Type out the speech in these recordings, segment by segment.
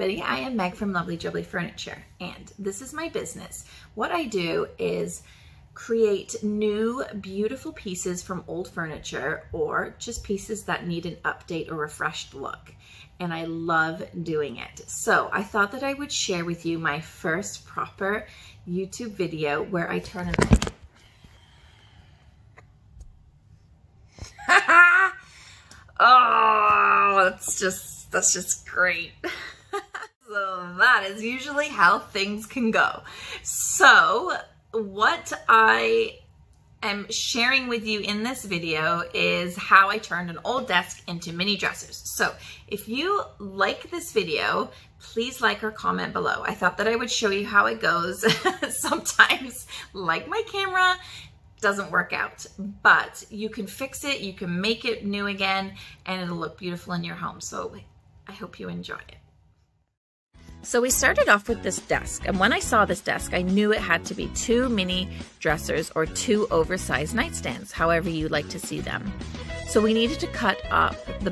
everybody, I am Meg from Lovely Jubbly Furniture, and this is my business. What I do is create new beautiful pieces from old furniture or just pieces that need an update or refreshed look, and I love doing it. So I thought that I would share with you my first proper YouTube video where I turn it oh, that's just great. So that is usually how things can go. So what I am sharing with you in this video is how I turned an old desk into mini dressers. So if you like this video, please like or comment below. I thought that I would show you how it goes. Sometimes, like my camera, doesn't work out, but you can fix it, you can make it new again, and it'll look beautiful in your home. So I hope you enjoy it. So we started off with this desk, and when I saw this desk, I knew it had to be 2 mini dressers or 2 oversized nightstands, however you like to see them. So we needed to cut up the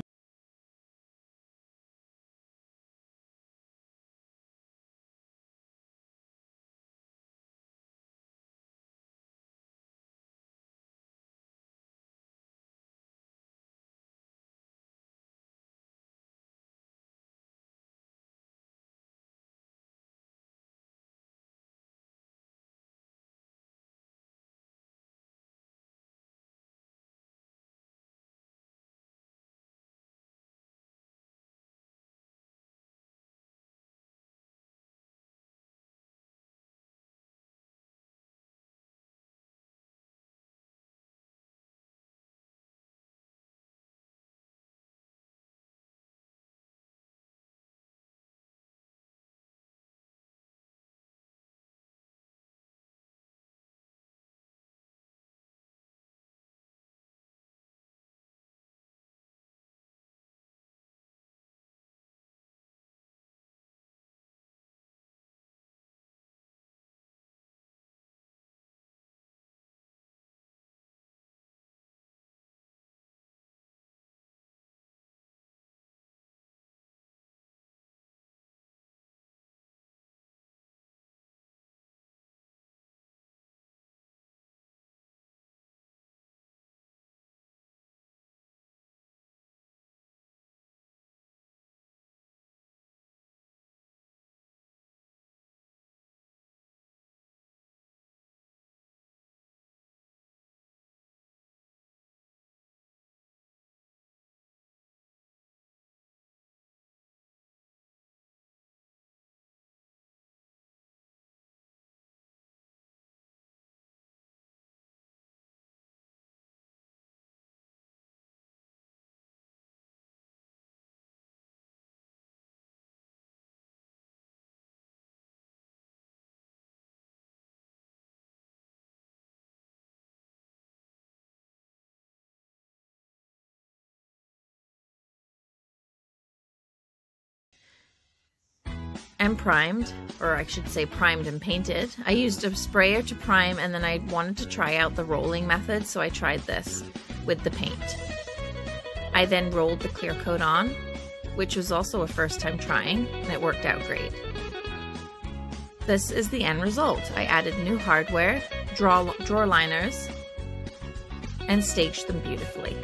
and primed, or I should say primed and painted. I used a sprayer to prime, and then I wanted to try out the rolling method, so I tried this with the paint. I then rolled the clear coat on, which was also a first time trying, and it worked out great. This is the end result. I added new hardware, drawer liners, and staged them beautifully.